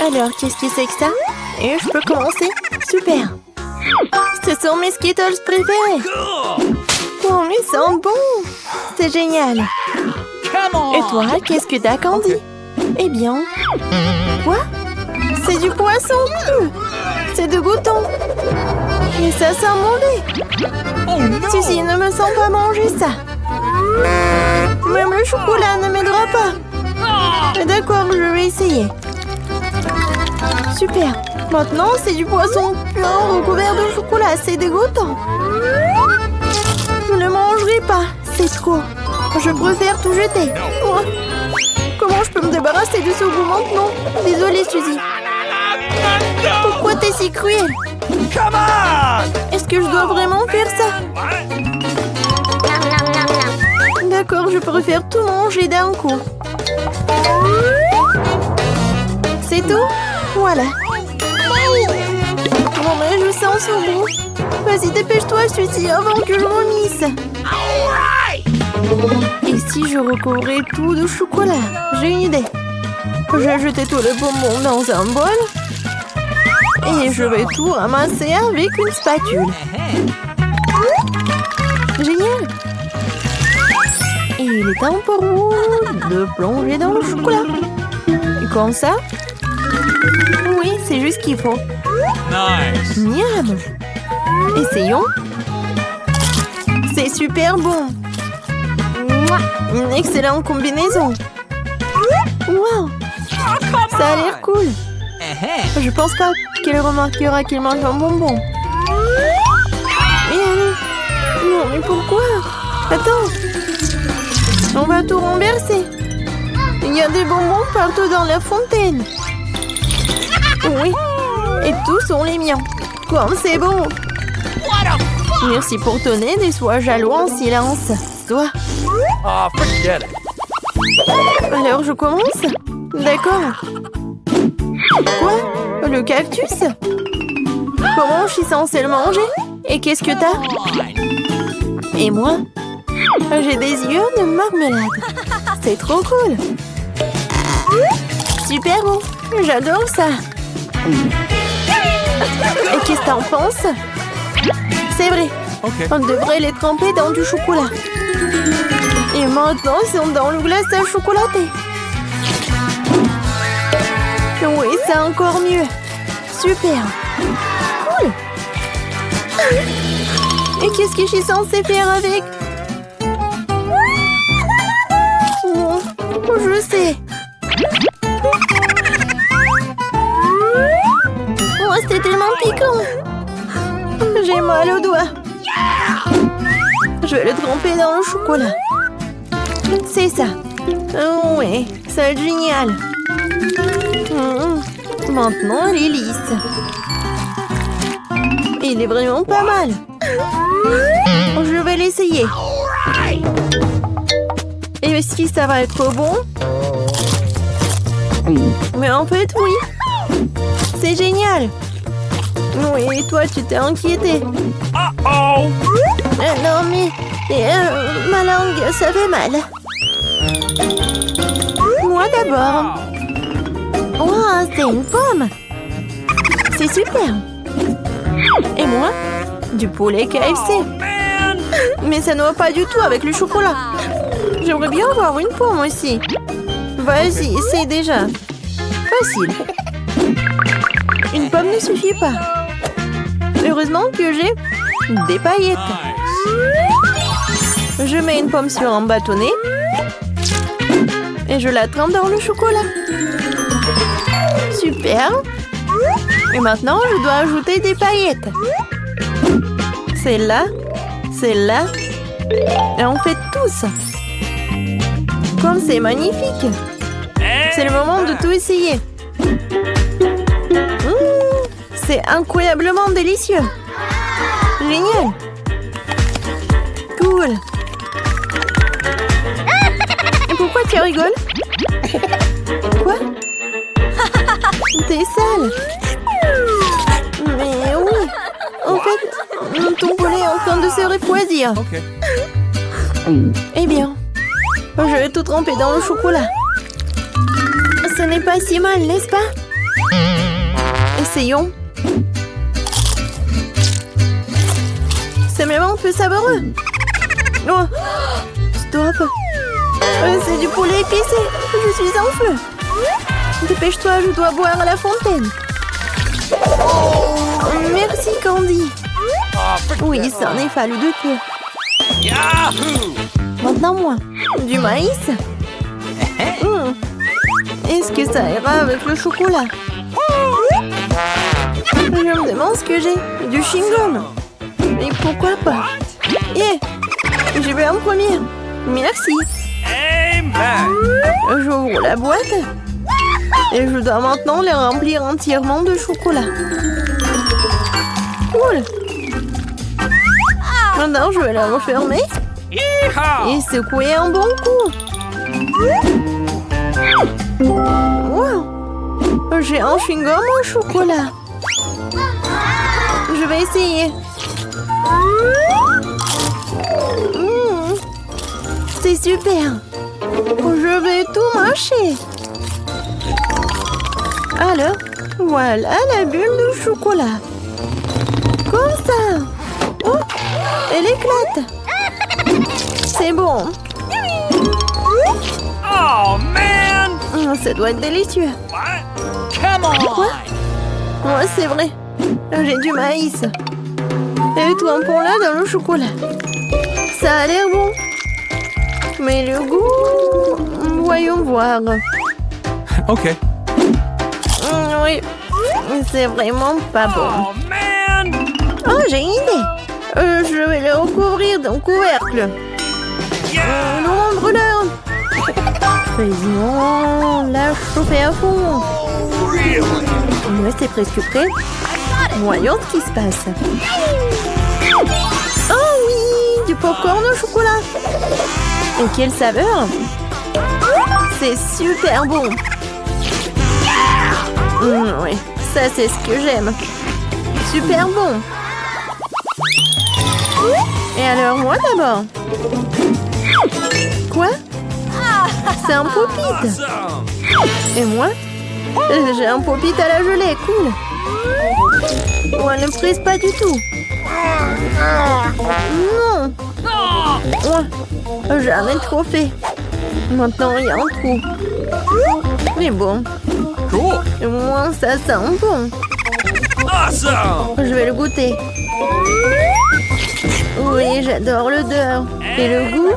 Alors, qu'est-ce que c'est que ça? Et je peux commencer? Super! Ce sont mes Skittles préférés! Oh, ils sentent bon! C'est génial! Et toi, qu'est-ce que t'as, Candy? Eh bien... Quoi? C'est du poisson cru! C'est de goûton! Et ça sent mauvais! Suzy, ne me sens pas manger ça! Même le chocolat ne m'aidera pas! D'accord, je vais essayer. Super! Maintenant, c'est du poisson pur recouvert de chocolat. C'est dégoûtant. Je ne mangerai pas. C'est trop. Je préfère tout jeter. Moi. Comment je peux me débarrasser de ce goût maintenant? Désolée, Suzy. Pourquoi t'es si cruelle? Est-ce que je dois vraiment faire ça? D'accord, je préfère tout manger d'un coup. C'est tout? Voilà. Oh, mais je sens ce goût. Vas-y, dépêche-toi, Suzy, avant que je vomisse. Et si je recouvrais tout de chocolat? J'ai une idée. J'ai jeté tout le bonbon dans un bol. Et je vais tout ramasser avec une spatule. Génial! Et il est temps pour vous de plonger dans le chocolat. Comme ça? Oui, c'est juste ce qu'il faut. Nice. Miam! Essayons. C'est super bon. Une excellente combinaison. Wow! Ça a l'air cool. Je pense pas qu'elle remarquera qu'il mange un bonbon. Et allez. Non, mais pourquoi? Attends. On va tout renverser. Il y a des bonbons partout dans la fontaine. Oui. Et tous sont les miens. Comme c'est bon. Merci pour ton aide et sois jaloux en silence. Toi. Ah, forget it. Alors je commence? D'accord. Quoi? Le cactus? Comment je suis censée le manger? Et qu'est-ce que t'as? Et moi? J'ai des yeux de marmelade. C'est trop cool. Super bon. J'adore ça. Et qu'est-ce que t'en penses? C'est vrai. Okay. On devrait les tremper dans du chocolat. Et maintenant, ils sont dans le glaçage chocolaté. Oui, c'est encore mieux. Super. Cool. Et qu'est-ce que je suis censée faire avec? Oh, je sais. Oh, c'était tellement piquant. J'ai mal au doigt. Je vais le tremper dans le chocolat. C'est ça. Oh, oui, c'est génial. Maintenant, elle est lisse. Il est vraiment pas mal. Je vais l'essayer. Et si ça va être bon? Mais en fait, oui. C'est génial. Oui, et toi, tu t'es inquiété. Non, mais ma langue, ça fait mal. Moi d'abord. Wow, c'est une pomme. C'est super. Et moi, du poulet KFC. Mais ça ne va pas du tout avec le chocolat. J'aimerais bien avoir une pomme aussi. Vas-y, essaye déjà. Facile. Une pomme ne suffit pas. Heureusement que j'ai des paillettes. Je mets une pomme sur un bâtonnet. Et je la trempe dans le chocolat. Super. Et maintenant, je dois ajouter des paillettes. Celle-là. Celle-là. Et on fait tous. Comme c'est magnifique. C'est le moment de tout essayer. C'est incroyablement délicieux. Génial. Cool. Et pourquoi tu rigoles? Quoi? T'es sale. Mais oui. En fait, ton poulet est en train de se refroidir. Okay. Eh bien, je vais tout tremper dans le chocolat. Ce n'est pas si mal, n'est-ce pas? Essayons. C'est même un peu savoureux. Oh. Stop. C'est du poulet épicé. Je suis en feu. Dépêche-toi, je dois boire à la fontaine. Merci, Candy. Oui, ça en est fallu de peu. Yahoo! Maintenant, moi. Du maïs. Est-ce que ça ira avec le chocolat? Je me demande ce que j'ai. Du chewing-gum. Et pourquoi pas? Yeah. Je vais en premier. Merci. Amen! J'ouvre la boîte. Et je dois maintenant les remplir entièrement de chocolat. Cool. Maintenant, je vais la refermer. Et secouer un bon coup. Wow. J'ai un chewing-gum au chocolat. Je vais essayer. C'est super. Je vais tout mâcher. Alors, voilà la bulle de chocolat. Comme ça. Oh, elle éclate. C'est bon. Oh, man! Ça doit être délicieux. What? Come on! Quoi? Ouais, c'est vrai. J'ai du maïs. Et toi, un là dans le chocolat. Ça a l'air bon. Mais le goût... Voyons voir. OK. Oui, c'est vraiment pas bon. Oh, man! Oh, j'ai une idée. Je vais le recouvrir d'un couvercle. Non, brûleur. Faisons la chauffer à fond. Ouais, c'est presque prêt. Voyons ce qui se passe. Oh oui, du popcorn au chocolat. Et quelle saveur! C'est super bon. Oui, ça c'est ce que j'aime. Super bon. Et alors moi d'abord. Quoi? C'est un pop-it. Awesome! Et moi? J'ai un pop-it à la gelée, cool. Ouais, ne presse pas du tout. Non. Ouais, j'en ai trop fait. Maintenant, il y a un trou. Mais bon, Cool! au moins ça sent bon. Awesome! Je vais le goûter. Oui, j'adore l'odeur. Et le goût?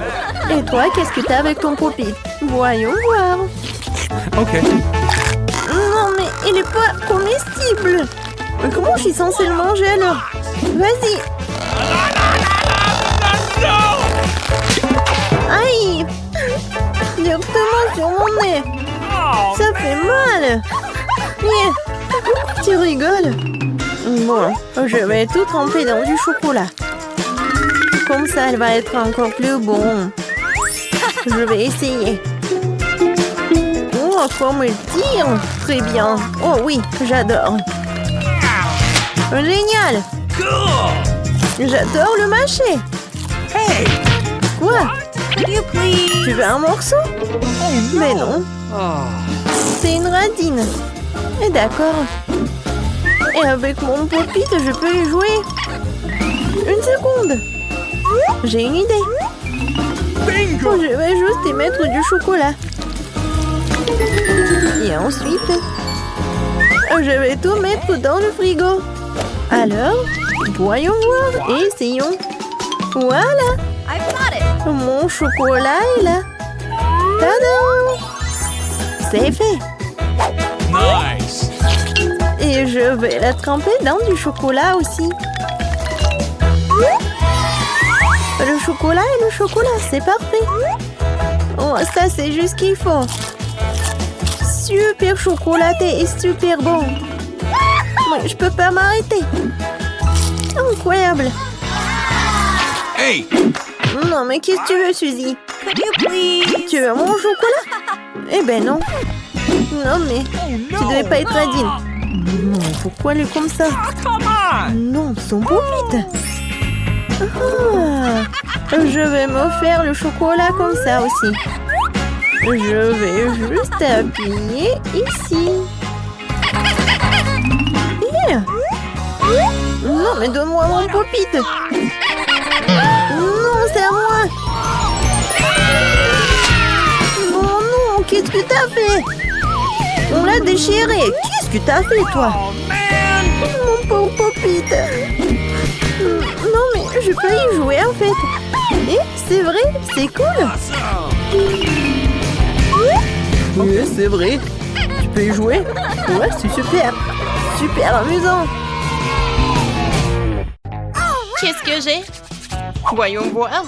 Et toi, qu'est-ce que t'as avec ton pop-it? Voyons voir. OK. Non, mais il est pas comestible. Mais comment je suis censée le manger alors? Vas-y. Aïe! Directement sur mon nez. Oh, Ça fait mal. Yeah. Tu rigoles? Bon, je vais tout tremper dans du chocolat. Comme ça, elle va être encore plus bon. Je vais essayer. Oh, comme elle tire! Très bien. Oh oui, j'adore. Génial! cool! J'adore le mâcher. Hey! Quoi? Could you please? Tu veux un morceau? Mais non, Oh. c'est une radine. Et d'accord. Et avec mon pop-it, je peux y jouer. Une seconde. J'ai une idée. Bingo! Je vais juste y mettre du chocolat. Et ensuite, je vais tout mettre dans le frigo. Alors, voyons voir et essayons. Voilà, I've got it. mon chocolat est là. Tadam! C'est fait. Nice! Et je vais la tremper dans du chocolat aussi. Le chocolat et le chocolat, c'est parfait. Oh, ça, c'est juste ce qu'il faut. Super chocolaté et super bon. Oui, je peux pas m'arrêter. Incroyable. Hey! Non, mais qu'est-ce que tu veux, Suzy? Could you please? Tu veux mon chocolat? Eh ben non. Non, mais tu devais pas être radine. Non, pourquoi elle est comme ça? Come on! Non, son pop-it. Ah, je vais me faire le chocolat comme ça aussi. Je vais juste appuyer ici. Non, mais donne-moi mon pop-it. Non, c'est à moi. Non, non, qu'est-ce que t'as fait? On l'a déchiré. Qu'est-ce que t'as fait, toi? Mon pauvre pop-it. Non, mais je peux y jouer, en fait. Et c'est vrai, c'est cool. Oui, c'est vrai. Tu peux y jouer? Ouais, c'est super. Super amusant. Qu'est-ce que j'ai? Voyons voir.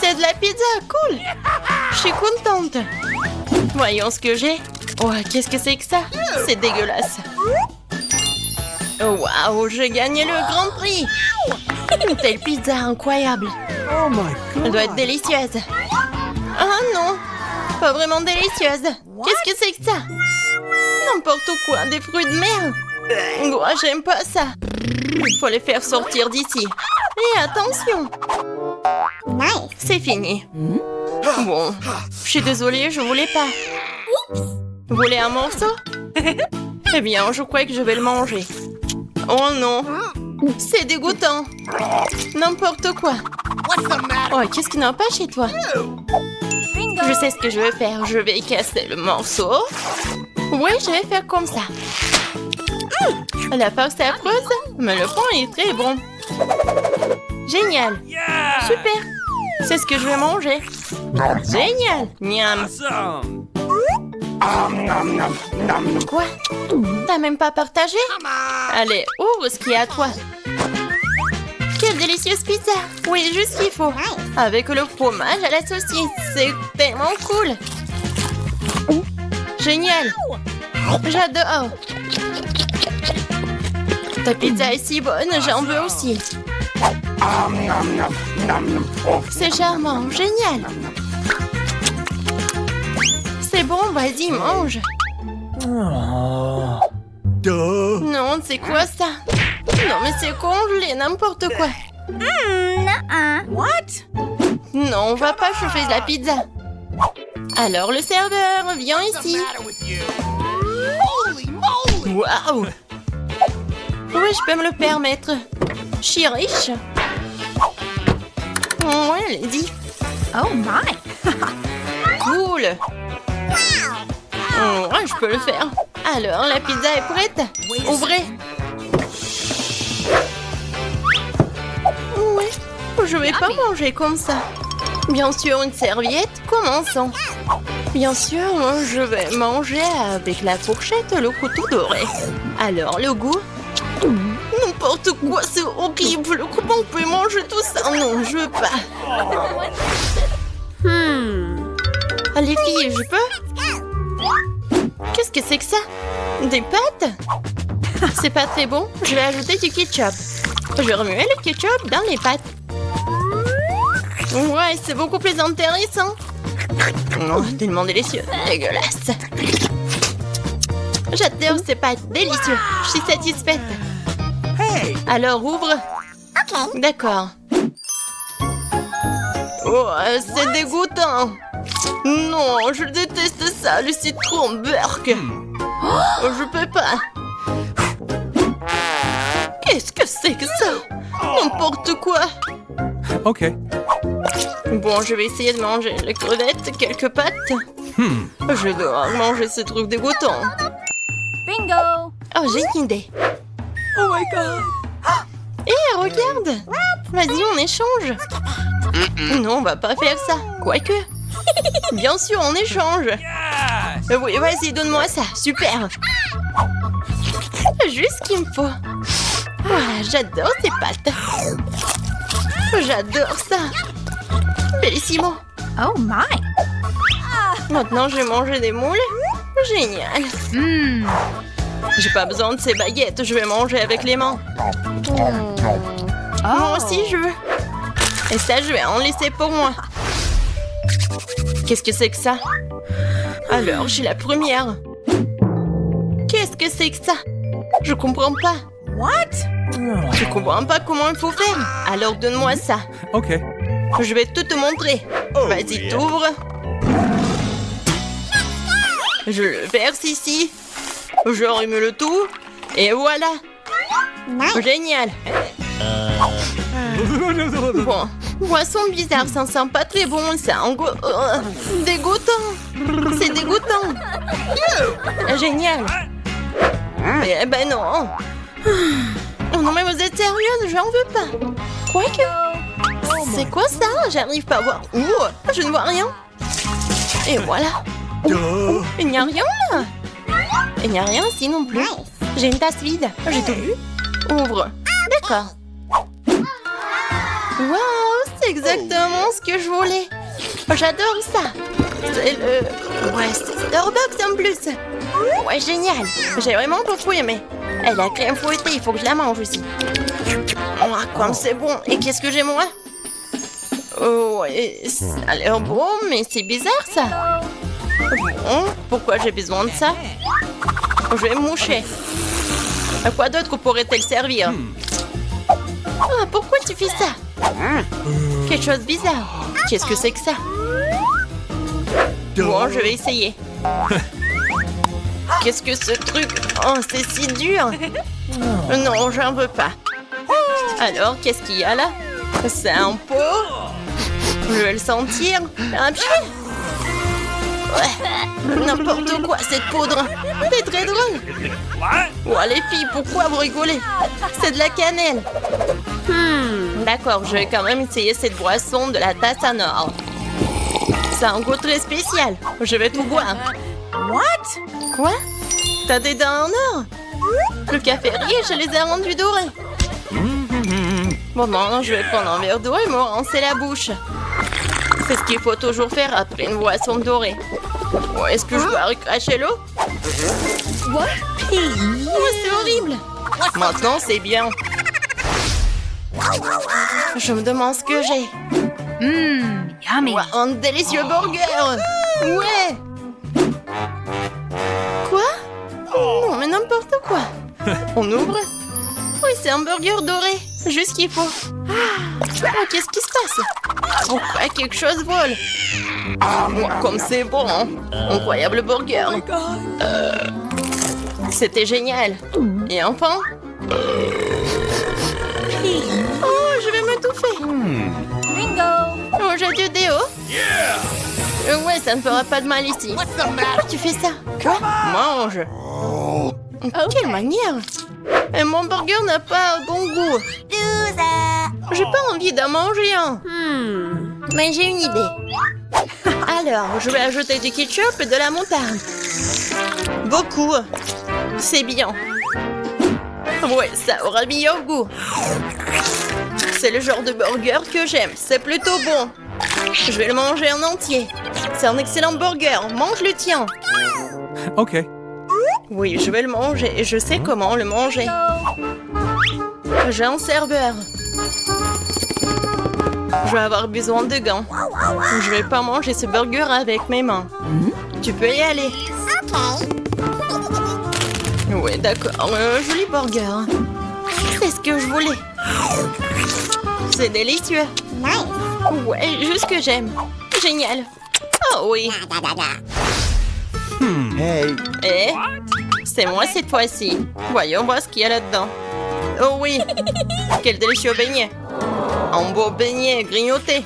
C'est de la pizza, cool. Je suis contente. Voyons ce que j'ai. Oh, qu'est-ce que c'est que ça? C'est dégueulasse. Oh, waouh, j'ai gagné le grand prix. Une telle pizza incroyable. Oh my Elle doit être délicieuse. Ah non, pas vraiment délicieuse. Qu'est-ce que c'est que ça? N'importe quoi, des fruits de mer. Oh, j'aime pas ça. Il faut les faire sortir d'ici. Et attention. C'est fini. Bon, je suis désolée, je voulais pas. Vous voulez un morceau? Eh bien, je crois que je vais le manger. Oh non, c'est dégoûtant. N'importe quoi. Oh, qu'est-ce qui n'a pas chez toi? Je sais ce que je vais faire. Je vais casser le morceau. Oui, je vais faire comme ça. La farce est affreuse, mais le fond est très bon. Génial. Yeah! Super. C'est ce que je vais manger. Génial. Miam. Awesome! Quoi? T'as même pas partagé? Allez, ouvre ce qu'il y a à toi. Quelle délicieuse pizza. Oui, juste ce qu'il faut. Avec le fromage à la saucisse. C'est tellement cool. Génial. J'adore. Ta pizza est si bonne, j'en veux aussi. C'est charmant, génial. C'est bon, vas-y, mange. Duh! Non, c'est quoi ça? Non, mais c'est congelé, n'importe quoi. What? Non, on va pas chauffer de la pizza. Alors, le serveur, viens ici. Waouh! Oui, je peux me le permettre. Je suis riche. Ouais, allez-y. Oh my! Cool. Ouais, je peux le faire. Alors, la pizza est prête. Ouvrez. Ouais, je vais pas manger comme ça. Bien sûr, une serviette. Commençons. Bien sûr, je vais manger avec la fourchette, le couteau doré. Alors, le goût? N'importe quoi, c'est horrible. Comment on peut manger tout ça? Non, je veux pas. Ah, les filles, je peux? Qu'est-ce que c'est que ça? Des pâtes? C'est pas très bon. Je vais ajouter du ketchup. Je vais remuer le ketchup dans les pâtes. Ouais, c'est beaucoup plus intéressant. Oh, tellement délicieux. Dégueulasse. J'adore ces pâtes. Délicieux. Je suis satisfaite. Hey! Alors, ouvre. D'accord. Oh, c'est dégoûtant. Non, je déteste ça, le citron burk. Oh, je peux pas. Qu'est-ce que c'est que ça? N'importe quoi. OK. Bon, je vais essayer de manger les crevettes, quelques pâtes. Je dois manger ce truc dégoûtant. Bingo! Oh, j'ai une idée. Oh my god! Hé, regarde. Vas-y, on échange. Non, on va pas faire ça. Quoique. Bien sûr, on échange. Yes! Oui, vas-y, donne-moi ça. Super. Juste ce qu'il me faut. Voilà, j'adore ces pâtes. J'adore ça. Bellissimo. Oh my! Maintenant, je vais manger des moules. Génial. J'ai pas besoin de ces baguettes. Je vais manger avec les mains. Moi aussi, je veux. Et ça, je vais en laisser pour moi. Qu'est-ce que c'est que ça? Alors, j'ai la première. Qu'est-ce que c'est que ça? Je comprends pas. What? Je comprends pas comment il faut faire. Alors, donne-moi ça. OK. Je vais tout te montrer. Vas-y, t'ouvres. Je le verse ici. Je remume le tout. Et voilà. Génial. Bon, boisson bizarre, ça sent pas très bon, ça dégoûtant. C'est dégoûtant. Génial. Eh ben non. Oh non mais vous êtes sérieuse, j'en veux pas. Quoique. C'est quoi ça? J'arrive pas à voir. Ouh, je ne vois rien. Et voilà. Il n'y a rien là. Il n'y a rien ici non plus. J'ai une tasse vide. J'ai tout vu. Ouvre. D'accord. Waouh, c'est exactement ce que je voulais. J'adore ça. C'est le... Ouais, c'est Starbucks en plus. Ouais, génial. J'ai vraiment beaucoup aimé. Et la crème fouettée, il faut que je la mange aussi. Oh, comme c'est bon. Et qu'est-ce que j'ai moi? Oh, ouais, ça a l'air bon, mais c'est bizarre ça. Bon, pourquoi j'ai besoin de ça? Je vais me moucher. À quoi d'autre pourrait-elle servir? Ah, pourquoi tu fais ça? Quelque chose de bizarre. Qu'est-ce que c'est que ça? Bon, je vais essayer. Qu'est-ce que ce truc? Oh, c'est si dur. Non, j'en veux pas. Alors, qu'est-ce qu'il y a là? C'est un pot? Je vais le sentir. Un pied? Ouais, n'importe quoi cette poudre. C'est très drôle. Oh, les filles, pourquoi vous rigolez? C'est de la cannelle. D'accord, je vais quand même essayer cette boisson de la tasse en or. Ça a un goût très spécial. Je vais tout boire. What? Quoi? T'as des dents en or? Le café-rier, je les ai rendus dorés. Bon, non, je vais prendre un verre d'eau et me rincer la bouche. C'est ce qu'il faut toujours faire après une boisson dorée. Oh, est-ce que je dois recracher l'eau? What? Oh, c'est horrible. Maintenant, c'est bien. Je me demande ce que j'ai. Yummy. Wow, un délicieux burger. Ouais. Quoi? Non, mais n'importe quoi. On ouvre? Oui, c'est un burger doré. Juste ce qu'il faut. Oh, qu'est-ce qui se passe? Pourquoi quelque chose vole? Oh, comme c'est bon. Incroyable burger. C'était génial. Et enfin? Oh, je vais m'étouffer. Bingo. Oh, j'ai du déo. Ouais, ça ne fera pas de mal ici. Pourquoi tu fais ça? Quoi? Mange. Quelle manière? Et mon burger n'a pas un bon goût. J'ai pas envie d'en manger un. Mais j'ai une idée. Alors, je vais ajouter du ketchup et de la moutarde. Beaucoup. C'est bien. Ouais, ça aura meilleur goût. C'est le genre de burger que j'aime. C'est plutôt bon. Je vais le manger en entier. C'est un excellent burger. Mange le tien. OK. Oui, je vais le manger et je sais comment le manger. J'ai un serveur. Je vais avoir besoin de gants. Je vais pas manger ce burger avec mes mains. Tu peux y aller. Oui, d'accord. Joli burger. C'est ce que je voulais. C'est délicieux. Ouais, juste ce que j'aime. Génial. Oh oui. Hey. Eh? C'est moi cette fois-ci. Voyons voir ce qu'il y a là-dedans. Oh oui. Quel délicieux beignet. Un beau beignet grignoté.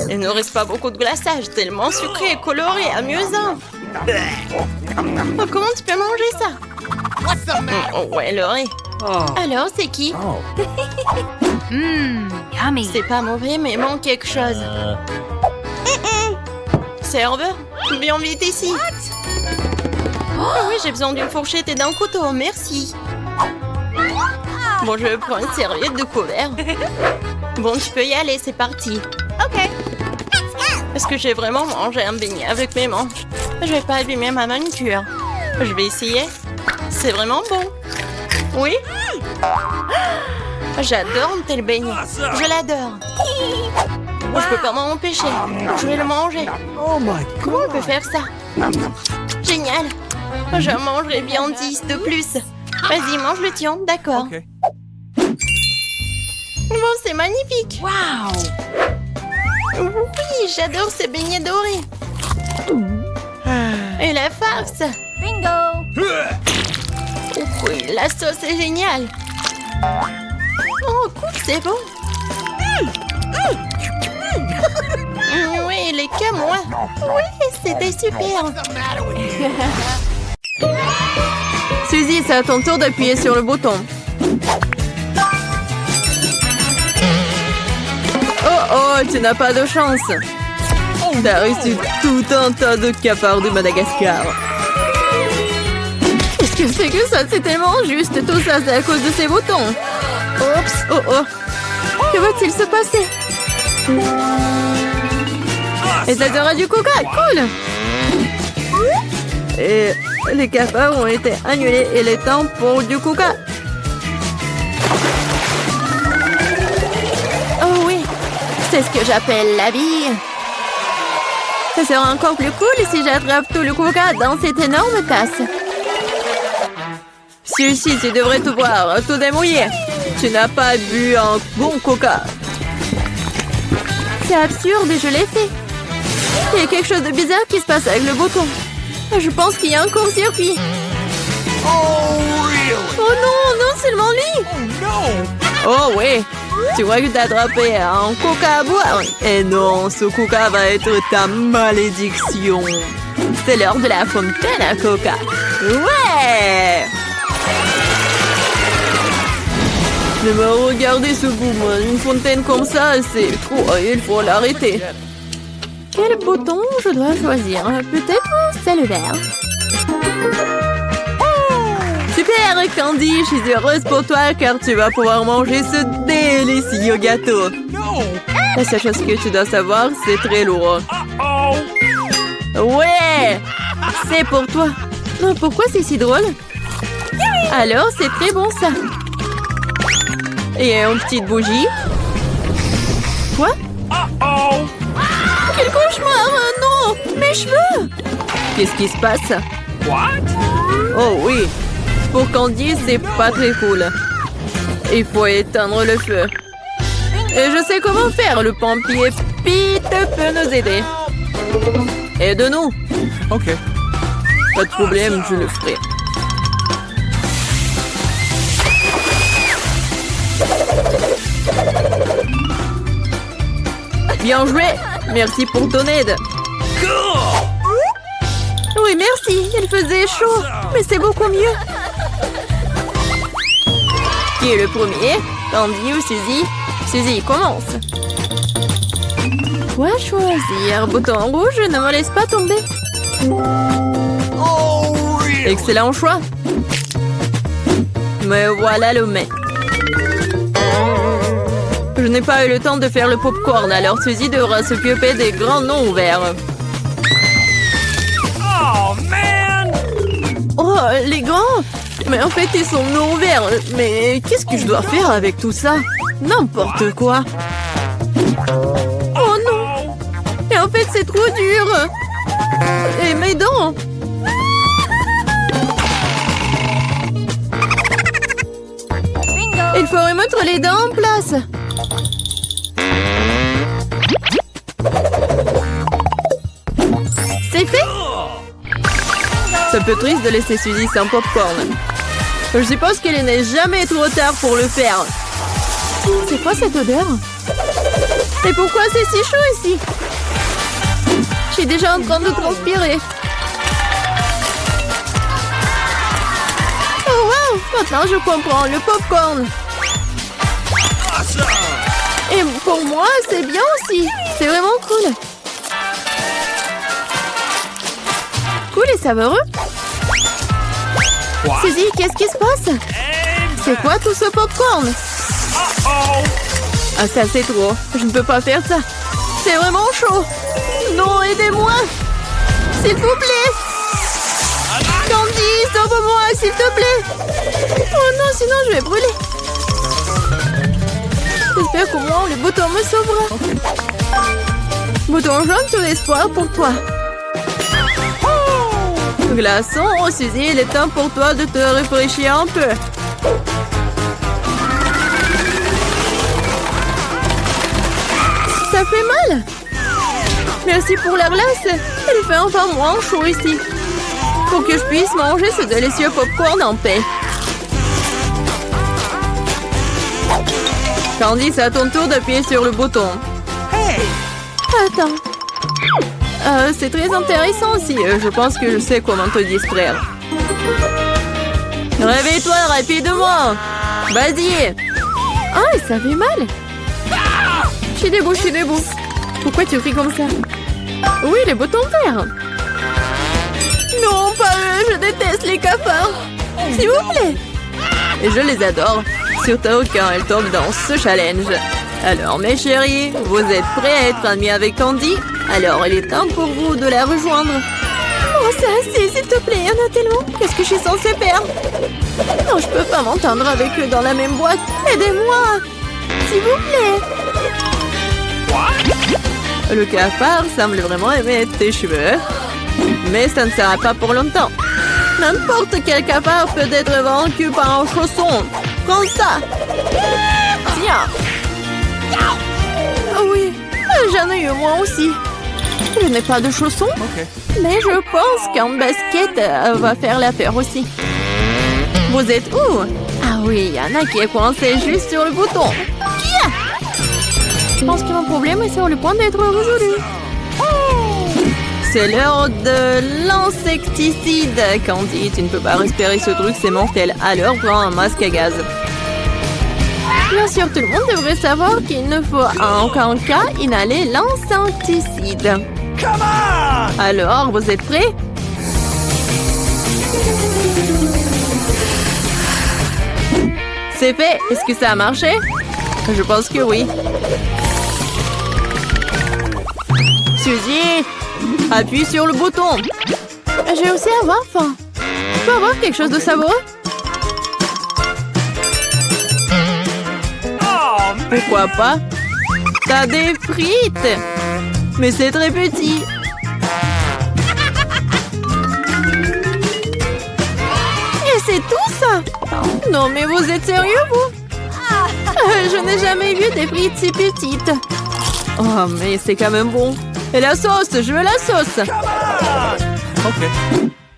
Il ne reste pas beaucoup de glaçage, tellement sucré, coloré, amusant. Oh, comment tu peux manger ça? Oh, ouais, Laurie. Alors, c'est qui? Yummy. C'est pas mauvais, mais il manque quelque chose. Serveur, viens vite ici. Oh oui, j'ai besoin d'une fourchette et d'un couteau, merci. Bon, je vais prendre une serviette de couvert. Bon, tu peux y aller, c'est parti. OK. Est-ce que j'ai vraiment mangé un beignet avec mes mains? Je vais pas abîmer ma manucure. Je vais essayer. C'est vraiment bon. Oui? J'adore un tel beignet. Je l'adore. Je peux pas m'en empêcher. Je vais le manger. Oh my Comment on peut faire ça? Génial. Je mangerai bien 10 de plus. Vas-y, mange le tien, d'accord. OK. Bon, c'est magnifique. Wow. Oui, j'adore ces beignets dorés. Et la farce. Bingo. Oui, la sauce est géniale. Oh, cool, c'est bon. Oui, les que moi. Oui, c'était super. Suzy, c'est à ton tour d'appuyer sur le bouton. Oh, tu n'as pas de chance. T'as reçu tout un tas de cafards de Madagascar. Qu'est-ce que c'est que ça? C'est tellement juste. Tout ça, c'est à cause de ces boutons. Oups. Oh. Que va-t-il se passer? Et ça sera du coca. Cool. Et les cafards ont été annulés et il est temps pour du coca. Oh oui. C'est ce que j'appelle la vie. Ça sera encore plus cool si j'attrape tout le coca dans cette énorme tasse. Celui-ci, tu devrais tout boire, tout démouillé. Tu n'as pas bu un bon coca. C'est absurde, je l'ai fait. Il y a quelque chose de bizarre qui se passe avec le bouton. Je pense qu'il y a un court-circuit. Oh non, seulement lui. Oh oui. Tu crois que t'as attrapé un coca à boire? Et non, ce coca va être ta malédiction. C'est l'heure de la fontaine à coca. Ouais! Ne me regardez ce boum. Une fontaine comme ça, c'est trop. Il faut l'arrêter. Quel bouton je dois choisir? Peut-être c'est le vert. Super, Candy, je suis heureuse pour toi car tu vas pouvoir manger ce délicieux gâteau. La seule chose que tu dois savoir, c'est très lourd. Ouais, c'est pour toi. Non, pourquoi c'est si drôle? Alors, c'est très bon ça. Et une petite bougie. Quoi? Quel cauchemar! Non! Mes cheveux! Qu'est-ce qui se passe? Oh oui! Pour Candy, c'est pas très cool. Il faut éteindre le feu. Et je sais comment faire. Le pompier Pete peut nous aider. Aide-nous. Ok. Pas de problème, je le ferai. Bien joué! Merci pour ton aide. Oui, merci. Il faisait chaud. Mais c'est beaucoup mieux. Qui est le premier? Candy ou Suzy? Suzy, commence. Quoi choisir? Bouton rouge, ne me laisse pas tomber. Excellent choix. Me voilà le mec. Je n'ai pas eu le temps de faire le popcorn, alors Suzy devra s'occuper des grands noms ouverts. Oh, les grands! Mais en fait, ils sont non ouverts. Mais qu'est-ce que je dois faire avec tout ça? N'importe quoi. Oh non! Et en fait, c'est trop dur. Et mes dents! Il faut remettre les dents en place. C'est fait? C'est un peu triste de laisser Suzy sans popcorn. Je suppose qu'il n'est jamais trop tard pour le faire. C'est quoi cette odeur? Et pourquoi c'est si chaud ici? Je suis déjà en train de transpirer. Oh wow! Maintenant je comprends, le popcorn. Et pour moi, c'est bien aussi. C'est vraiment cool. Cool et savoureux. Suzy, qu'est-ce qui se passe? C'est quoi tout ce popcorn? Ah, ça c'est trop. Je ne peux pas faire ça. C'est vraiment chaud. Non, aidez-moi. S'il vous plaît. Candy, sauve-moi, s'il te plaît. Oh non, sinon je vais brûler. J'espère qu'au moins le bouton me sauvera. Bouton jaune, tout espoir pour toi. Glaçon, oh Suzy, il est temps pour toi de te réfléchir un peu. Ça fait mal. Merci pour la glace. Il fait enfin moins chaud ici. Pour que je puisse manger ce délicieux popcorn en paix. Candy, c'est à ton tour d'appuyer sur le bouton. Hey! Attends. C'est très intéressant aussi. Je pense que je sais comment te distraire. Réveille-toi rapidement. Vas-y. Ah, ça fait mal. Je suis debout. Pourquoi tu cries comme ça? Oui, les boutons verts. Non, pas eux. Je déteste les cafards. S'il vous plaît. Et je les adore. Surtout quand elles tombent dans ce challenge. Alors, mes chéris, vous êtes prêts à être amis avec Candy? Alors, il est temps pour vous de la rejoindre. Oh, ça, s'il te plaît, il y en a tellement. Qu'est-ce que je suis censée faire? Non, je peux pas m'entendre avec eux dans la même boîte. Aidez-moi, s'il vous plaît. Le cafard semble vraiment aimer tes cheveux. Mais ça ne sera pas pour longtemps. N'importe quel cafard peut être vaincu par un chausson. Prends ça. Tiens. Oui, j'en ai eu moi aussi. Je n'ai pas de chaussons, Okay. mais je pense qu'un basket va faire l'affaire aussi. Vous êtes où? Ah oui, il y en a qui est coincé juste sur le bouton. Qui a? Je pense que mon problème est sur le point d'être résolu. C'est l'heure de l'insecticide. Candy, tu ne peux pas respirer ce truc, c'est mortel. Alors, prends un masque à gaz. Bien sûr, tout le monde devrait savoir qu'il ne faut en aucun cas inhaler l'insecticide. Come on! Alors, vous êtes prêts? C'est fait. Est-ce que ça a marché? Je pense que oui. Suzy, appuie sur le bouton. J'ai aussi avoir faim. Je peux avoir quelque chose de savoureux? Oh, man. Pourquoi pas? T'as des frites! Mais c'est très petit. Et c'est tout ça? Non, mais vous êtes sérieux, vous? Je n'ai jamais vu des frites si petites. Oh, mais c'est quand même bon. Et la sauce, je veux la sauce. Okay.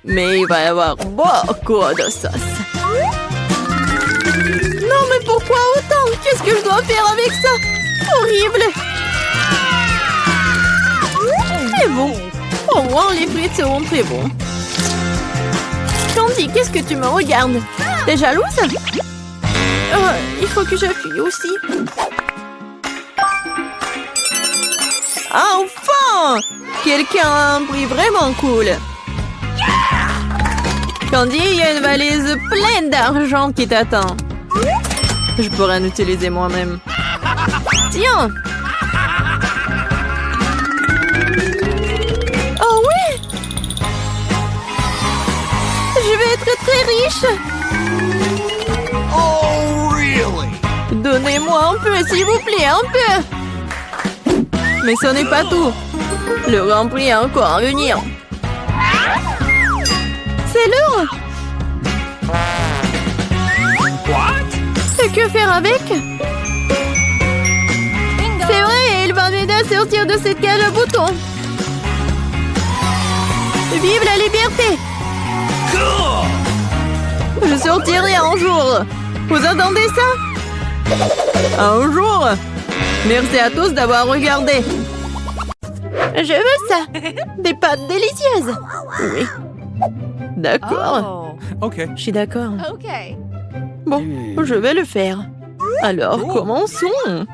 Mais il va y avoir beaucoup de sauce. Non, mais pourquoi autant? Qu'est-ce que je dois faire avec ça? Horrible! C'est bon. Au moins, les frites seront très bons. Candy, qu'est-ce que tu me regardes? T'es jalouse? Il faut que j'appuie aussi. Enfin! Quelqu'un a un prix vraiment cool. Candy, il y a une valise pleine d'argent qui t'attend. Je pourrais en utiliser moi-même. Tiens! Oh oui! Je vais être très riche! Oh, really? Donnez-moi un peu, s'il vous plaît, un peu! Mais ce n'est pas tout. Le Grand Prix est encore à venir. C'est l'heure! What? Et que faire avec? C'est vrai, il va m'aider à sortir de cette cage à boutons. Vive la liberté! Cool! Je sortirai un jour. Vous entendez ça? Un jour? Merci à tous d'avoir regardé. Je veux ça. Des pâtes délicieuses. Oui. D'accord. Oh. Okay. Je suis d'accord. Okay. Bon, je vais le faire. Alors, commençons.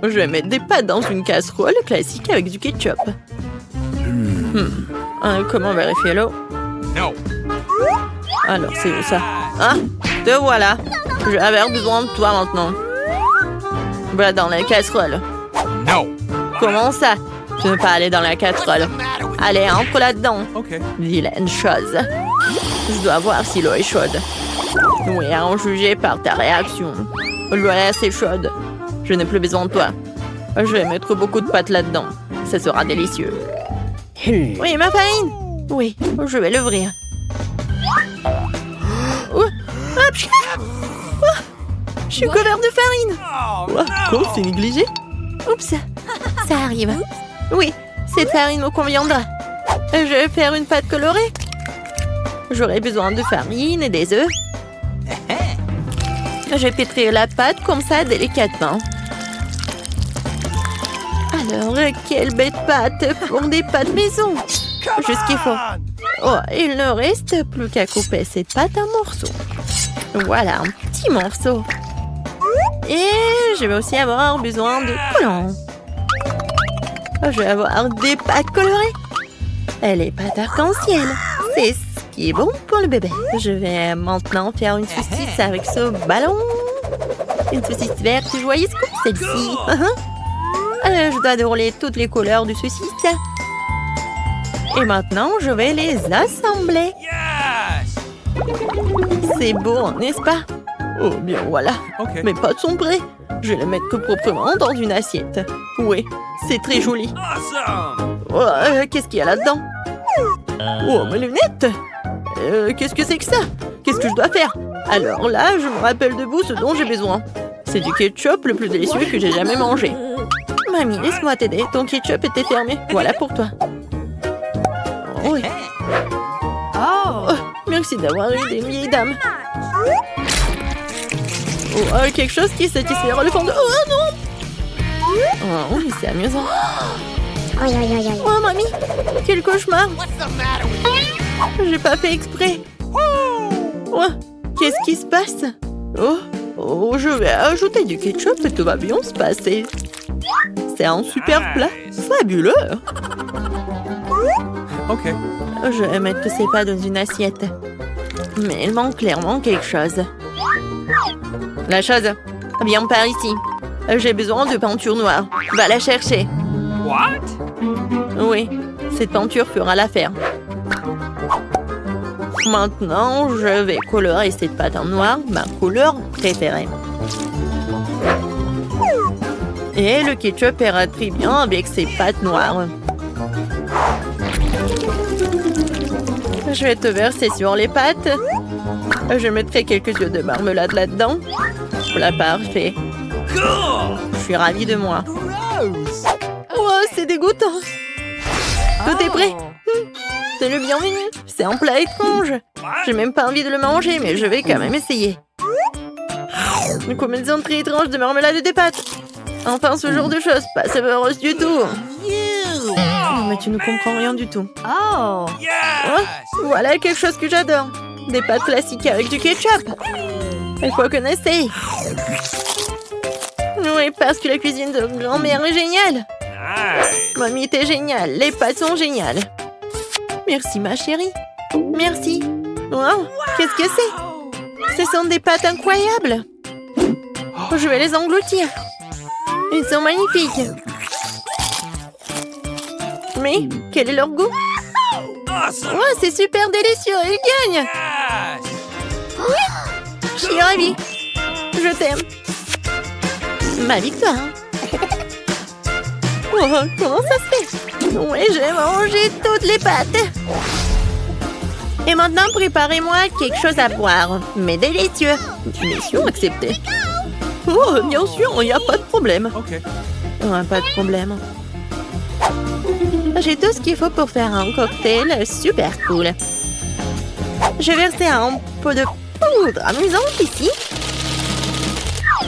Je vais mettre des pâtes dans une casserole classique avec du ketchup. Comment vérifier l'eau? No. Alors, c'est où ça? Ah, te voilà. Je vais avoir besoin de toi maintenant. Va dans la casserole. No. Comment ça? Je ne veux pas aller dans la casserole. Allez, entre là-dedans. Okay. Vilaine chose. Je dois voir si l'eau est chaude. Oui, à en juger par ta réaction. L'eau est assez chaude. Je n'ai plus besoin de toi. Je vais mettre beaucoup de pâtes là-dedans. Ça sera délicieux. Oui, ma farine. Oui, je vais l'ouvrir. Je suis couvert de farine. Oh, Oh, no. c'est négligé. Oups, ça arrive. Oui, cette farine me conviendra. Je vais faire une pâte colorée. J'aurai besoin de farine et des œufs. Je vais pétrir la pâte comme ça délicatement. Alors, quelle bête pâte pour des pâtes maison. Juste ce qu'il faut. Oh, il ne reste plus qu'à couper cette pâte en morceaux. Voilà, un petit morceau. Et je vais aussi avoir besoin de collants. Je vais avoir des pâtes colorées. Et les pâtes arc-en-ciel. C'est ce qui est bon pour le bébé. Je vais maintenant faire une saucisse avec ce ballon. Une saucisse verte joyeuse comme celle-ci. Je dois dérouler toutes les couleurs de saucisse. Et maintenant, je vais les assembler. Yes! C'est beau, n'est-ce pas? Oh, bien voilà. Okay. Mes pâtes sont prêtes. Je vais les mettre proprement dans une assiette. Oui, c'est très joli. Awesome! Oh, qu'est-ce qu'il y a là-dedans? Oh, mes lunettes! Qu'est-ce que c'est que ça? Qu'est-ce que je dois faire? Alors là, je me rappelle debout ce dont j'ai besoin. C'est du ketchup le plus délicieux que j'ai jamais mangé. Mamie, laisse-moi t'aider. Ton ketchup était fermé. Voilà pour toi. Oh, oui. Oh. Oh, merci d'avoir eu des vieilles dames. Oh, quelque chose qui satisfera le fond de... Oh non! Oh, oui, c'est amusant. Oh, mamie! Quel cauchemar! J'ai pas fait exprès. Oh, qu'est-ce qui se passe? Oh, je vais ajouter du ketchup et tout va bien se passer. C'est un super plat. Fabuleux! Ok. Je vais mettre tous ces pâtes dans une assiette. Mais il manque clairement quelque chose. La chose, viens par ici. J'ai besoin de peinture noire. Va la chercher. What? Oui, cette peinture fera l'affaire. Maintenant, je vais colorer cette pâte en noir, ma couleur préférée. Et le ketchup ira très bien avec ces pâtes noires. Je vais te verser sur les pâtes. Je mettrai quelques yeux de marmelade là-dedans. Voilà, parfait. Je suis ravie de moi. Oh, c'est dégoûtant. Tout est prêt. C'est le bienvenu. C'est un plat étrange. J'ai même pas envie de le manger, mais je vais quand même essayer. Une combinaison très étrange de marmelade et des pâtes. Enfin, ce genre de choses, pas savoureuse du tout. Non, mais tu ne comprends rien du tout. Oh. Oh, voilà quelque chose que j'adore. Des pâtes classiques avec du ketchup. Il faut qu'on essaye. Oui, parce que la cuisine de grand-mère est géniale. Nice! Mamie, t'es géniale. Les pâtes sont géniales. Merci, ma chérie. Merci. Wow, qu'est-ce que c'est? Ce sont des pâtes incroyables. Je vais les engloutir. Ils sont magnifiques. Mais quel est leur goût? Awesome! Oh, c'est super délicieux. Ils gagnent. Yes! Je suis ravie. Je t'aime. Ma victoire. Oh, comment ça se fait? Oui, j'ai mangé toutes les pâtes. Et maintenant, préparez-moi quelque chose à boire. Mais délicieux. Mission acceptée. Oh, bien sûr, il n'y a pas de problème. Ok. Oh, pas de problème. J'ai tout ce qu'il faut pour faire un cocktail super cool. Je vais verser un peu de poudre amusante ici.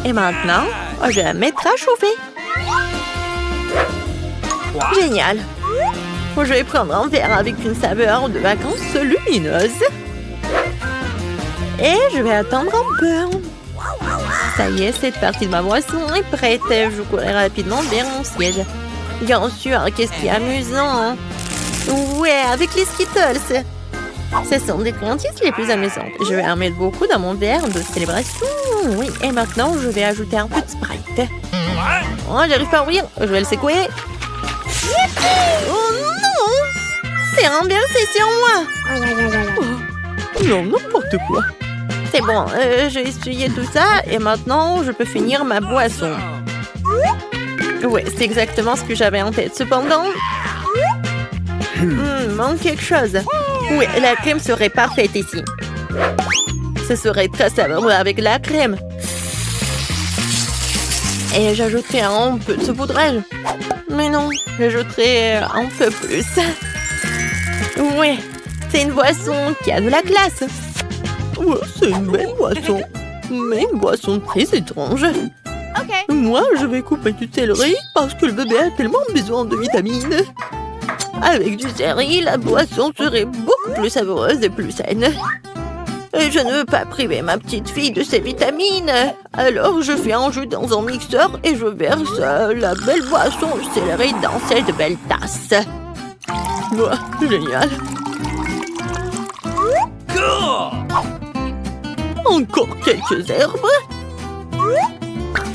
Et maintenant, je vais la mettre à chauffer. Génial. Je vais prendre un verre avec une saveur de vacances lumineuse. Et je vais attendre un peu. Ça y est, cette partie de ma boisson est prête. Je courrai rapidement vers mon siège. Bien sûr, qu'est-ce qui est amusant. Ouais, avec les Skittles. Ce sont des quantités les plus amusantes. Je vais en mettre beaucoup dans mon verre de célébration. Oui, et maintenant, je vais ajouter un peu de Sprite. Oh, j'arrive pas à ouvrir. Je vais le secouer. Oh non! C'est renversé sur moi. Oh, non, n'importe quoi. C'est bon, j'ai essuyé tout ça et maintenant, je peux finir ma boisson. Ouais, c'est exactement ce que j'avais en tête. Cependant, manque quelque chose. Oui, la crème serait parfaite ici. Ce serait très savoureux avec la crème. Et j'ajouterai un peu de saupoudrage. Mais non, j'ajouterai un peu plus. Oui, c'est une boisson qui a de la classe. Ouais, c'est une belle boisson. Mais une boisson très étrange. Okay. Moi, je vais couper du céleri parce que le bébé a tellement besoin de vitamines. Avec du céleri, la boisson serait beaucoup plus savoureuse et plus saine. Et je ne veux pas priver ma petite fille de ses vitamines. Alors, je fais un jus dans un mixeur et je verse la belle boisson au céleri dans cette belle tasse. Ouah, génial. Encore quelques herbes.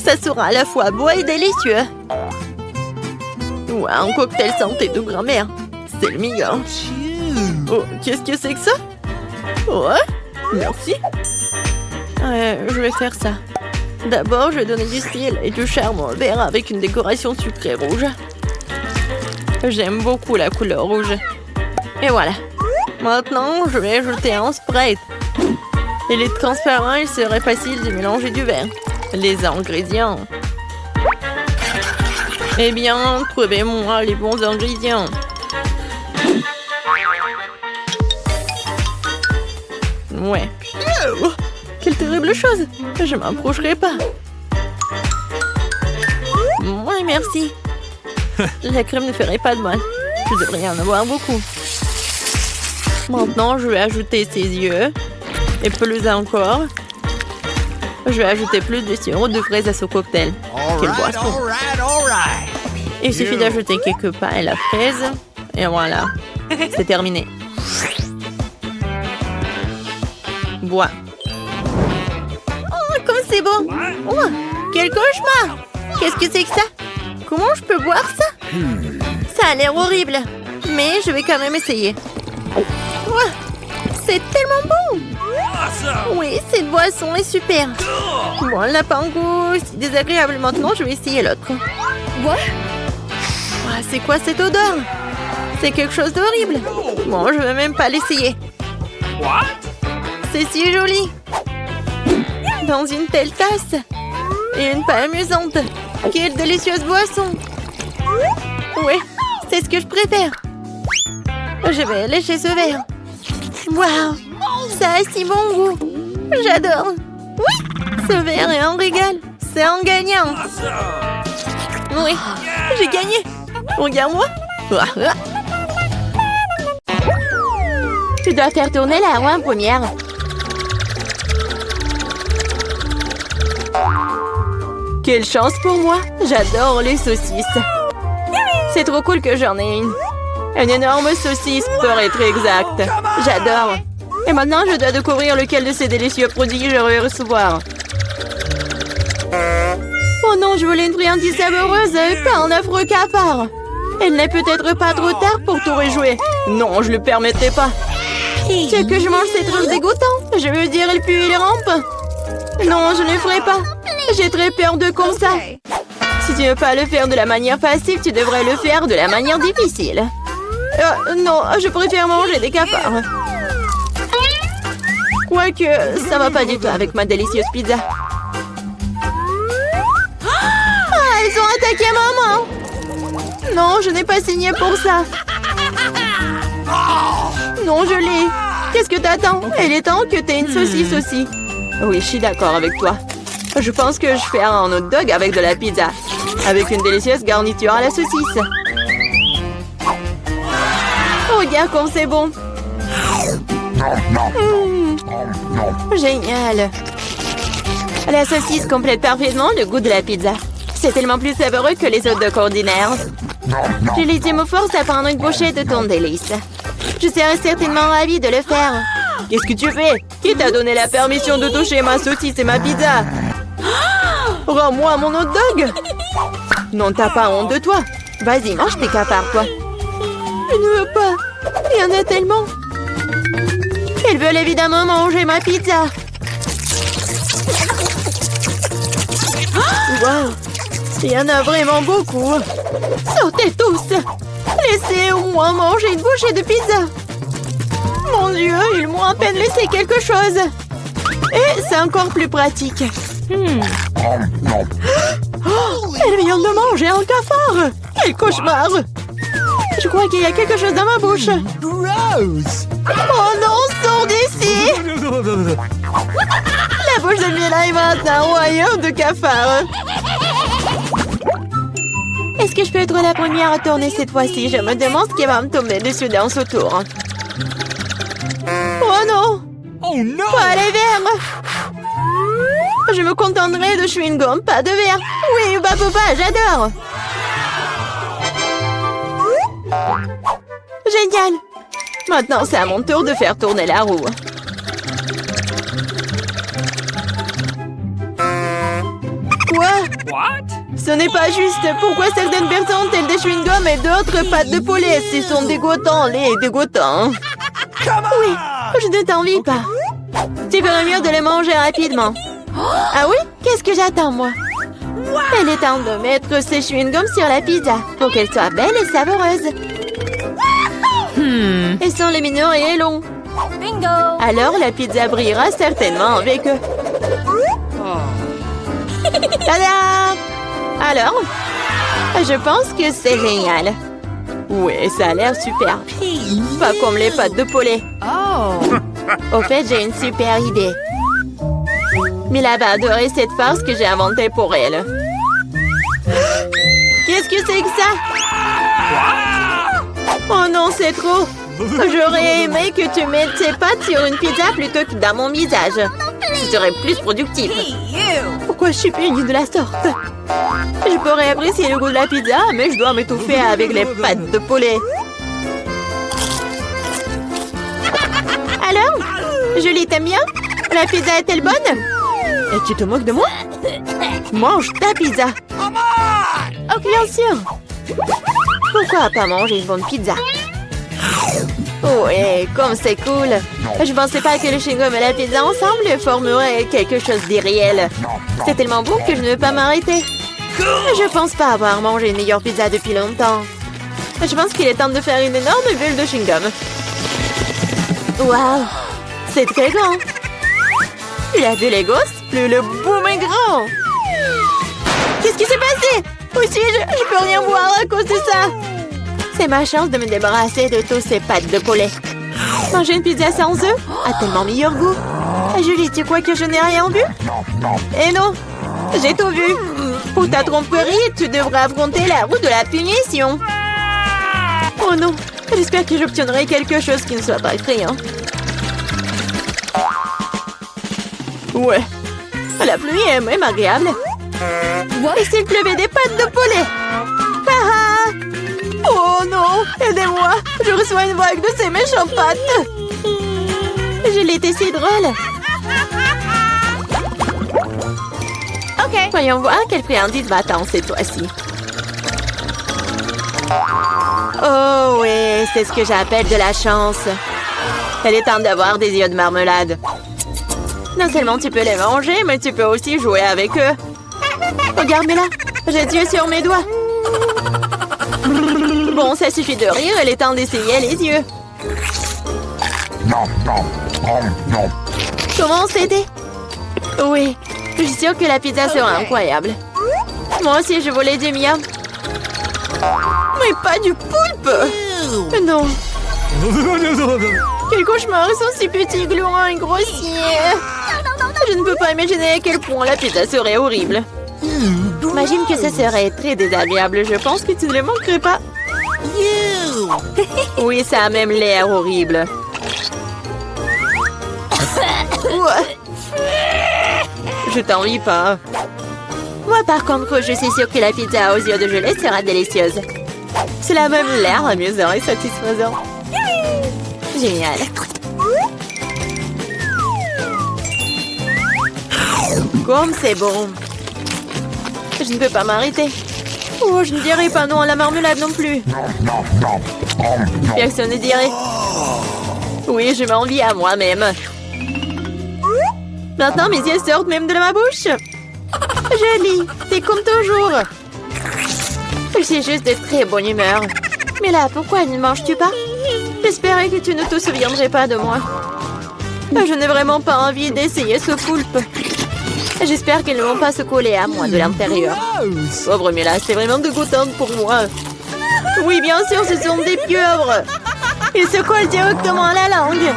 Ça sera à la fois beau et délicieux. Ouah, un cocktail santé de grand-mère. C'est le meilleur. Oh, qu'est-ce que c'est que ça? Ouais, merci. Je vais faire ça. D'abord, je vais donner du style et du charme au verre avec une décoration sucrée rouge. J'aime beaucoup la couleur rouge. Et voilà. Maintenant, je vais ajouter un Sprite. Il est transparent, il serait facile de mélanger du verre. Les ingrédients. Eh bien, trouvez-moi les bons ingrédients. Ouais. Oh, quelle terrible chose. Je m'approcherai pas. Ouais, merci. La crème ne ferait pas de mal. Je devrais en avoir beaucoup. Maintenant, je vais ajouter ses yeux. Et plus encore. Je vais ajouter plus de sirop de fraise à ce cocktail. Quelle boisson. Il suffit d'ajouter quelques pains et la fraise. Et voilà. C'est terminé. Bois. Oh, comme c'est beau. Oh, quel cauchemar. Qu'est-ce que c'est que ça? Comment je peux boire ça? Ça a l'air horrible. Mais je vais quand même essayer. Oh, c'est tellement bon. Oui, cette boisson est super. Bon, elle n'a pas un goût si désagréable. Maintenant, je vais essayer l'autre. What? Oh, c'est quoi cette odeur? C'est quelque chose d'horrible. Bon, je ne vais même pas l'essayer. What? C'est si joli. Dans une telle tasse. Et une pas amusante. Quelle délicieuse boisson. Oui, c'est ce que je préfère. Je vais lécher ce verre. Waouh, ça a si bon goût. J'adore. Oui, ce verre est un régal. C'est un gagnant. Oui, j'ai gagné. Regarde-moi. Tu dois faire tourner la roue en première. Quelle chance pour moi. J'adore les saucisses. C'est trop cool que j'en ai une. Une énorme saucisse pour être exact. J'adore. Et maintenant, je dois découvrir lequel de ces délicieux produits je vais recevoir. Oh non, je voulais une friandise savoureuse, pas un affreux cafard. Il n'est peut-être pas trop tard pour tout rejouer. Non, je ne le permettrai pas. C'est que je mange ces trucs dégoûtants. Je veux dire, il pue, il rampe. Non, je ne le ferai pas. J'ai très peur de comme ça. Si tu ne veux pas le faire de la manière facile, tu devrais le faire de la manière difficile. Non, je préfère manger des cafards. Quoique, ça va pas du tout avec ma délicieuse pizza. Ah, ils ont attaqué maman! Non, je n'ai pas signé pour ça. Non, je l'ai. Qu'est-ce que t'attends? Il est temps que t'aies une saucisse aussi. Oui, je suis d'accord avec toi. Je pense que je fais un hot dog avec de la pizza. Avec une délicieuse garniture à la saucisse. Regarde comme c'est bon. Génial. La saucisse complète parfaitement le goût de la pizza. C'est tellement plus savoureux que les hot dogs ordinaires. Je légitime force à prendre une bouchée de ton délice. Je serais certainement ravie de le faire. Qu'est-ce que tu fais? Qui t'a donné la permission de toucher ma saucisse et ma pizza? Rends-moi mon hot dog. Non, t'as pas honte de toi. Vas-y, mange tes cafards, toi. Je ne veux pas. Il y en a tellement. Ils veulent évidemment manger ma pizza. Wow. Il y en a vraiment beaucoup. Sortez tous. Laissez au moins manger une bouchée de pizza. Mon Dieu, ils m'ont à peine laissé quelque chose. Et c'est encore plus pratique. Oh, elle vient de manger un cafard. Quel cauchemar. Je crois qu'il y a quelque chose dans ma bouche. Gross! Oh non, sors d'ici. La bouche de Mila est maintenant un royaume de cafards. Est-ce que je peux être la première à tourner cette fois-ci? Je me demande ce qui va me tomber dessus dans ce tour. Oh non! Oh no! Pas les verres! Je me contenterai de chewing-gum, pas de verre. Oui, bah papa, j'adore. Génial. Maintenant, c'est à mon tour de faire tourner la roue. Quoi? What? Ce n'est pas juste. Pourquoi certaines personnes ont-elles des chewing-gums et d'autres pâtes de poulet? Ils sont dégoûtants, les dégoûtants. Oui, je ne t'envie pas. Tu ferais mieux de les manger rapidement. Ah oui? Qu'est-ce que j'attends, moi? Il est temps de mettre ces chewing-gums sur la pizza pour qu'elle soit belle et savoureuse. Ils sont lumineux et longs. Bingo! Alors, la pizza brillera certainement avec eux. Tada! Alors? Je pense que c'est génial. Oui, ça a l'air super. Pas comme les pâtes de poulet. Oh! Au fait, j'ai une super idée. Mila va adorer cette farce que j'ai inventée pour elle. Qu'est-ce que c'est que ça? Oh non, c'est trop. J'aurais aimé que tu mettes tes pâtes sur une pizza plutôt que dans mon visage. Ce serait plus productif. Pourquoi je suis punie de la sorte? Je pourrais apprécier le goût de la pizza, mais je dois m'étouffer avec les pâtes de poulet. Alors? Julie, t'aimes bien? La pizza est-elle bonne? Et tu te moques de moi? Mange ta pizza. Oh, bien sûr. Pourquoi pas manger une bonne pizza? Oh, et comme c'est cool. Je pensais pas que le chewing-gum et la pizza ensemble formeraient quelque chose d'irréel. C'est tellement bon que je ne veux pas m'arrêter. Je pense pas avoir mangé une meilleure pizza depuis longtemps. Je pense qu'il est temps de faire une énorme bulle de chewing-gum. Waouh! C'est très grand. Plus la bulle est grosse, plus le boom est grand. Qu'est-ce qui s'est passé? Où suis-je? Je peux rien voir à cause de ça. C'est ma chance de me débarrasser de tous ces pâtes de poulet. Manger une pizza sans œufs a tellement meilleur goût. Julie, tu crois que je n'ai rien vu? Eh non, j'ai tout vu. Pour ta tromperie, tu devrais affronter la roue de la punition. Oh non, j'espère que j'obtiendrai quelque chose qui ne soit pas effrayant. Ouais, la pluie est même agréable. Et s'il pleuvait des pâtes de poulet? Ah! Oh non, aidez-moi, je reçois une vague de ces méchantes pâtes. Je l'étais si drôle. Ok. Voyons voir quelle friandise m'attend cette fois-ci. Oh oui, c'est ce que j'appelle de la chance. Il est temps d'avoir des yeux de marmelade. Non seulement tu peux les manger, mais tu peux aussi jouer avec eux. Regarde-moi là, j'ai Dieu sur mes doigts. Bon, ça suffit de rire, il est temps d'essayer les yeux. Comment s'aider? Oui, je suis sûre que la pizza sera incroyable. Moi aussi, je voulais du mien. Mais pas du poulpe! Non. Quel cauchemar, ils sont si petits, gluants et grossiers. Je ne peux pas imaginer à quel point la pizza serait horrible. Imagine que ce serait très désagréable. Je pense que tu ne les manquerais pas. Oui, ça a même l'air horrible. Je t'envie pas. Moi, par contre, je suis sûre que la pizza aux yeux de gelée sera délicieuse. Cela a même l'air amusant et satisfaisant. Génial. Comme c'est bon. Je ne peux pas m'arrêter. Oh, je ne dirai pas non à la marmelade non plus. Personne ne dirait. Oui, je m'envie à moi-même. Maintenant, mes yeux sortent même de ma bouche. Jolie, t'es comme toujours. Je suis juste de très bonne humeur. Mais là, pourquoi ne manges-tu pas? J'espérais que tu ne te souviendrais pas de moi. Je n'ai vraiment pas envie d'essayer ce poulpe. J'espère qu'elles ne vont pas se coller à moi de l'intérieur. Pauvre Mila, c'est vraiment dégoûtant pour moi. Oui, bien sûr, ce sont des pieuvres. Ils se collent directement à la langue.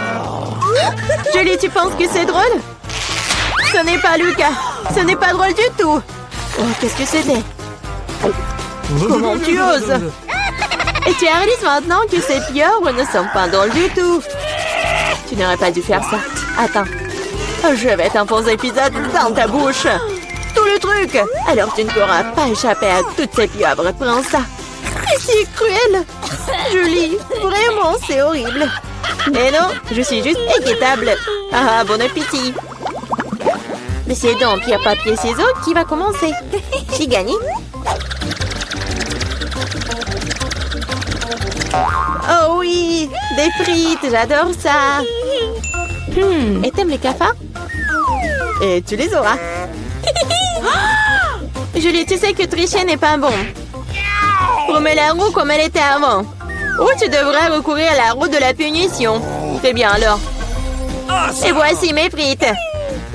Julie, tu penses que c'est drôle? Ce n'est pas Lucas. Ce n'est pas drôle du tout. Oh, qu'est-ce que c'était? Comment tu oses? Et tu réalises maintenant que ces pieuvres ne sont pas drôles du tout. Tu n'aurais pas dû faire ça. Attends. Je vais t'enfoncer pizza dans ta bouche. Tout le truc. Alors tu ne pourras pas échapper à toutes ces pieuvres. Prends ça. Et c'est cruel. Julie, vraiment, c'est horrible. Mais non, je suis juste équitable. Ah, bon appétit. Mais c'est donc pierre, papier, ciseaux qui va commencer. J'ai gagné. Oh oui, des frites, j'adore ça. Et t'aimes les cafards? Et tu les auras. Julie, tu sais que tricher n'est pas bon. Remets la roue comme elle était avant. Ou tu devrais recourir à la roue de la punition. Très bien alors. Et voici mes frites.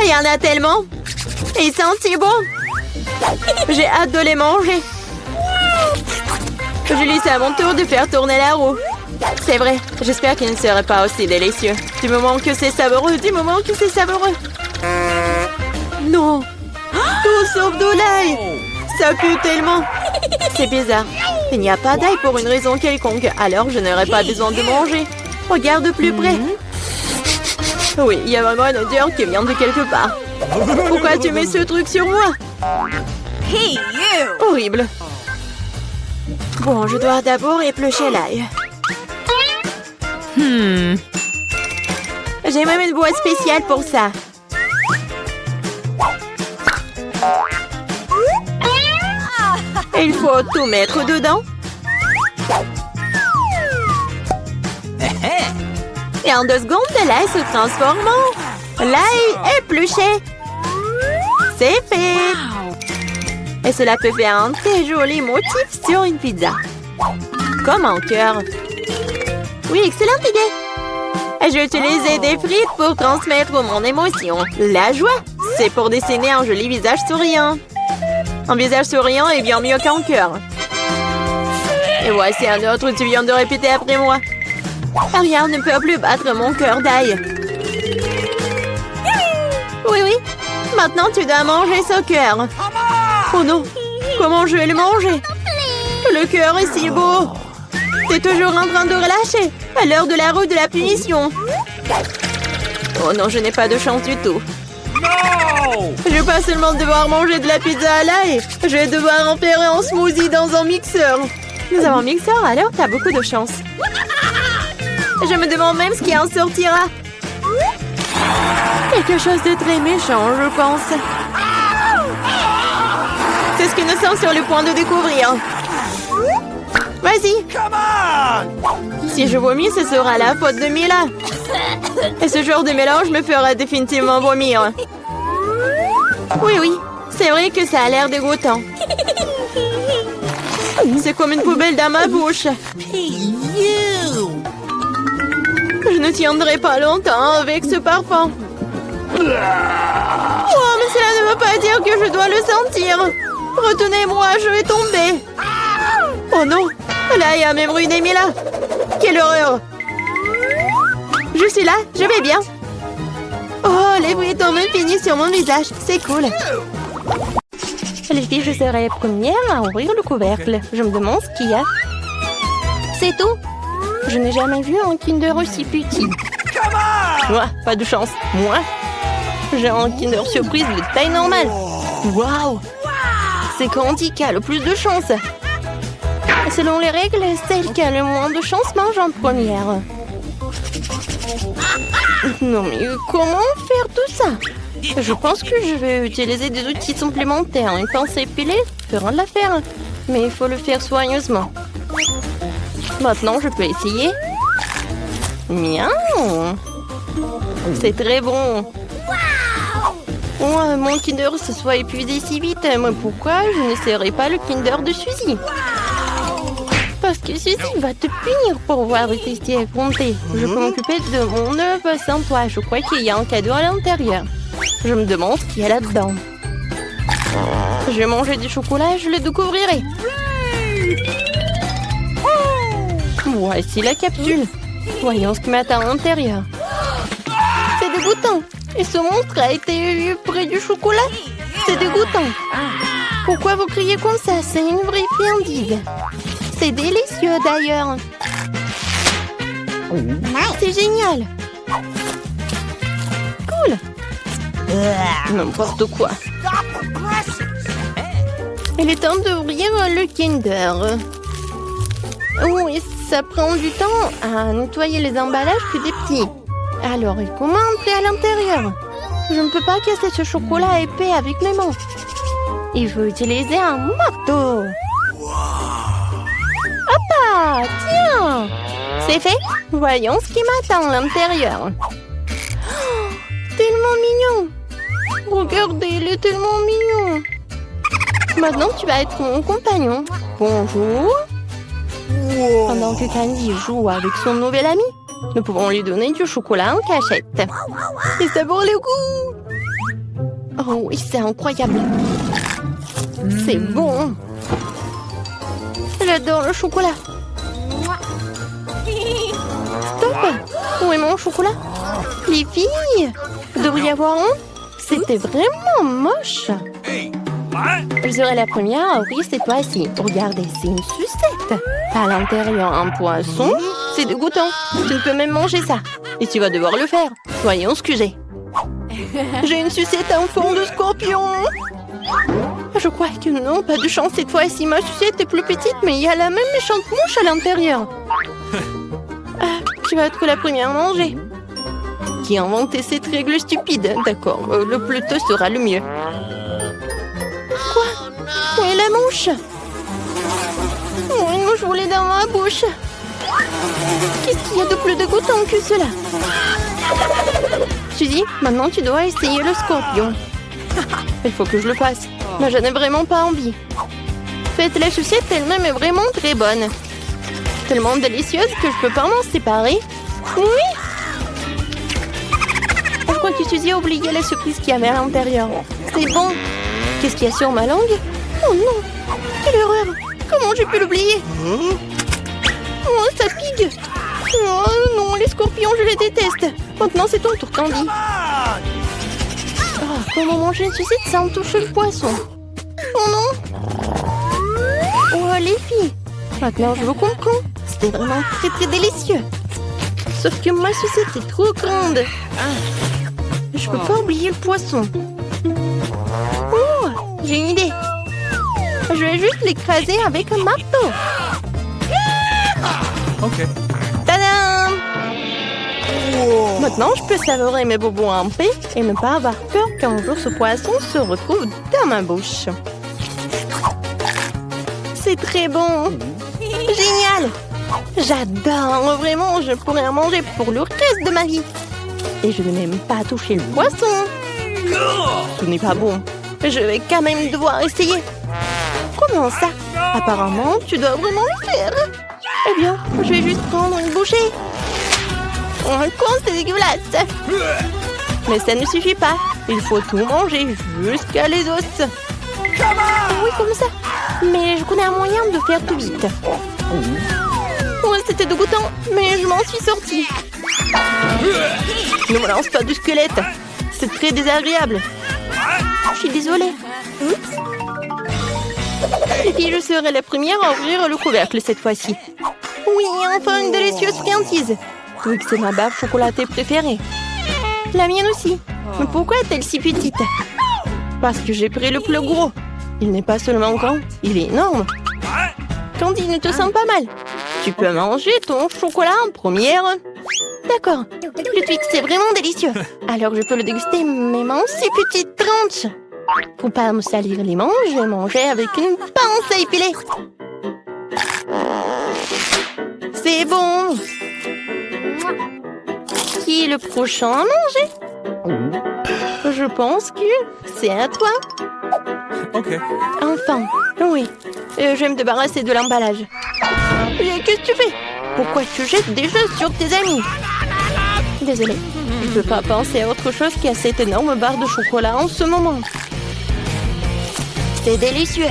Il y en a tellement. Ils sentent si bon. J'ai hâte de les manger. Julie, c'est à mon tour de faire tourner la roue. C'est vrai, j'espère qu'il ne serait pas aussi délicieux. Du moment que c'est savoureux, du moment que c'est savoureux. Non. Tout sauf de l'ail. Ça pue tellement. C'est bizarre. Il n'y a pas d'ail pour une raison quelconque. Alors je n'aurais pas besoin de manger. Regarde de plus près. Oui, il y a vraiment une odeur qui vient de quelque part. Pourquoi tu mets ce truc sur moi? Hey, you! Horrible. Bon, je dois d'abord éplucher l'ail. J'ai même une boîte spéciale pour ça. Il faut tout mettre dedans. Et en 2 secondes, l'ail se transforme en l'ail épluché. C'est fait. Et cela peut faire un très joli motif sur une pizza. Comme un cœur. Oui, excellente idée. J'ai utilisé des frites pour transmettre mon émotion. La joie, c'est pour dessiner un joli visage souriant. Un visage souriant est bien mieux qu'un cœur. Et voici un autre, tu viens de répéter après moi. Rien ne peut plus battre mon cœur d'ail. Oui, oui. Maintenant, tu dois manger ce cœur. Oh non, comment je vais le manger? Le cœur est si beau. T'es toujours en train de relâcher à l'heure de la roue de la punition. Oh non, je n'ai pas de chance du tout. Je vais pas seulement devoir manger de la pizza à l'ail, je vais devoir en faire un smoothie dans un mixeur. Nous avons un mixeur, alors t'as beaucoup de chance. Je me demande même ce qui en sortira. Quelque chose de très méchant, je pense. C'est ce que nous sommes sur le point de découvrir. Vas-y. Si je vomis, ce sera la faute de Mila. Et ce genre de mélange me fera définitivement vomir. Oui, oui. C'est vrai que ça a l'air dégoûtant. C'est comme une poubelle dans ma bouche. Je ne tiendrai pas longtemps avec ce parfum. Oh, mais cela ne veut pas dire que je dois le sentir. Retenez-moi, je vais tomber. Oh non, là il y a même ruiné Mila. Quelle horreur. Je suis là, je vais bien. Oh, les frites ont même fini sur mon visage. C'est cool. Les filles, je serai première à ouvrir le couvercle. Je me demande ce qu'il y a. C'est tout. Je n'ai jamais vu un Kinder aussi petit. Moi, pas de chance. Moi, j'ai un Kinder surprise de taille normale. Waouh! C'est Candy qui a le plus de chance. Selon les règles, celle qui a le moins de chance mange en première. Non mais comment faire tout ça? Je pense que je vais utiliser des outils supplémentaires. Une pince épilée fera l'affaire. Mais il faut le faire soigneusement. Maintenant, je peux essayer. Miaou! C'est très bon. Oh, mon Kinder se soit épuisé si vite. Mais pourquoi je n'essaierai pas le Kinder de Suzy? Parce que Suzy va te punir pour avoir testé à compter. Je peux m'occuper de mon œuvre sans toi. Je crois qu'il y a un cadeau à l'intérieur. Je me demande ce qu'il y a là-dedans. Je vais manger du chocolat et je le découvrirai. Voici la capsule. Voyons ce qu'il m'attend à l'intérieur. C'est dégoûtant. Et ce monstre a été près du chocolat. C'est dégoûtant. Pourquoi vous criez comme ça? C'est une vraie friandise. C'est délicieux d'ailleurs. C'est génial. Cool. N'importe quoi. Il est temps d'ouvrir le Kinder. Oui, ça prend du temps à nettoyer les emballages que des petits. Alors, comment entrer à l'intérieur? Je ne peux pas casser ce chocolat épais avec mes mains. Il faut utiliser un marteau. Hop! Tiens! C'est fait? Voyons ce qui m'attend à l'intérieur. Oh, tellement mignon! Regardez, il est tellement mignon. Maintenant, tu vas être mon compagnon. Bonjour. Pendant que Candy joue avec son nouvel ami, nous pouvons lui donner du chocolat en cachette. Et ça vaut le coup. Oh oui, c'est incroyable. C'est bon. J'adore le chocolat. Stop! Où est mon chocolat? Les filles, vous devriez avoir honte. C'était vraiment moche. Je serai la première à ouvrir cette fois-ci. Regardez, c'est une sucette. À l'intérieur, un poisson. C'est dégoûtant. Tu ne peux même manger ça. Et tu vas devoir le faire. Voyons ce que j'ai. J'ai une sucette en fond de scorpion. Je crois que non, pas de chance cette fois-ci. Ma sucette est plus petite, mais il y a la même méchante mouche à l'intérieur. Tu vas être la première à manger. Qui a inventé cette règle stupide? D'accord, le plus tôt sera le mieux. Quoi? Où est la mouche? Oh, une mouche volée dans ma bouche. Qu'est-ce qu'il y a de plus dégoûtant que cela? Suzy, maintenant tu dois essayer le scorpion. Il faut que je le fasse. Mais je n'ai vraiment pas envie. Faites la sucette elle-même est vraiment très bonne. Tellement délicieuse que je peux pas m'en séparer. Oui! Je crois que Suzy a oublié la surprise qu'il y avait à l'intérieur. C'est bon. Qu'est-ce qu'il y a sur ma langue? Oh non! Quelle horreur! Comment j'ai pu l'oublier? Oh, ça pique! Oh non, les scorpions, je les déteste! Maintenant, c'est ton tour, Candy. Oh, comment manger une sucette sans toucher le poisson? Oh non! Oh, les filles! Maintenant, je vous comprends. C'était vraiment très délicieux. Sauf que ma sucette est trop grande. Je peux pas oublier le poisson. Oh, j'ai une idée. Je vais juste l'écraser avec un marteau. Ok. Tadam! Maintenant, je peux savourer mes bobos en paix et ne pas avoir peur qu'un jour ce poisson se retrouve dans ma bouche. C'est très bon. Génial! J'adore, vraiment, je pourrais en manger pour le reste de ma vie. Et je n'ai même pas touché le poisson. Ce n'est pas bon. Je vais quand même devoir essayer. Comment ça? Apparemment, tu dois vraiment le faire. Eh bien, je vais juste prendre une bouchée. Oh, con, c'est dégueulasse. Mais ça ne suffit pas. Il faut tout manger jusqu'à les os. Oui, comme ça. Mais je connais un moyen de faire tout vite. Ouais, c'était dégoûtant, mais je m'en suis sortie. Ne me lance pas du squelette. C'est très désagréable. Je suis désolée. Oups. Et puis je serai la première à ouvrir le couvercle cette fois-ci. Oui, enfin une délicieuse friandise. Oui, que c'est ma bave chocolatée préférée. La mienne aussi. Mais pourquoi est-elle si petite? Parce que j'ai pris le plus gros. Il n'est pas seulement grand, il est énorme. Candy, ne te sens pas mal. Tu peux manger ton chocolat en première. D'accord. Le Twix, c'est vraiment délicieux. Alors je peux le déguster même en si petite tranche. Pour pas me salir les manches, je vais manger avec une pince à épiler. C'est bon. Qui est le prochain à manger? Je pense que c'est à toi. Ok. Enfin, oui. Je vais me débarrasser de l'emballage. Qu'est-ce que tu fais? Pourquoi tu jettes des choses sur tes amis? Désolée, je ne peux pas penser à autre chose qu'à cette énorme barre de chocolat en ce moment. C'est délicieux.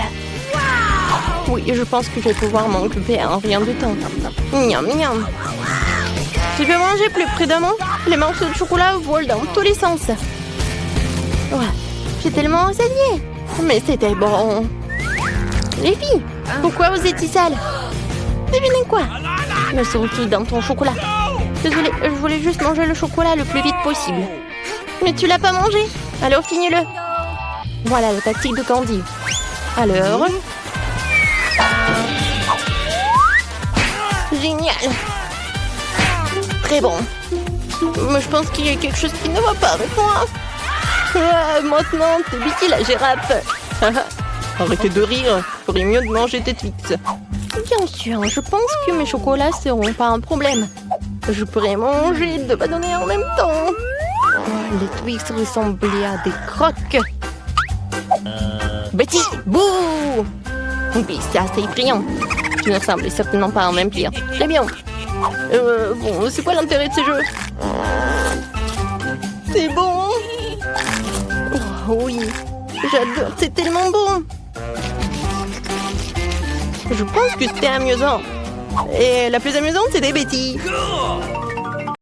Oui, je pense que je vais pouvoir m'en occuper en rien de temps. Miam, miam. Tu peux manger plus prudemment? Les morceaux de chocolat volent dans tous les sens. Ouais, j'ai tellement essayé. Mais c'était bon. Les filles, pourquoi vous êtes si sales? Devinez quoi? Me sont-ils dans ton chocolat? Désolée, je voulais juste manger le chocolat le plus vite possible. Mais tu l'as pas mangé? Alors finis-le. Voilà la tactique de Candy. Alors... Génial. Très bon. Mais je pense qu'il y a quelque chose qui ne va pas avec moi. Ah, maintenant, t'es Betty la girafe. Arrêtez de rire. Il ferait mieux de manger tes Twix. Bien sûr, je pense que mes chocolats seront pas un problème. Je pourrais manger 2 bâtonnets en même temps. Oh, les Twix ressemblaient à des croques. Betty, bouh! Oui, c'est assez effrayant. Tu ne ressembles certainement pas à un vampire. Très bien. Bon, c'est quoi l'intérêt de ces jeux? C'est bon. Oh, oui, j'adore, c'est tellement bon. Je pense que c'était amusant. Et la plus amusante, c'était Betty.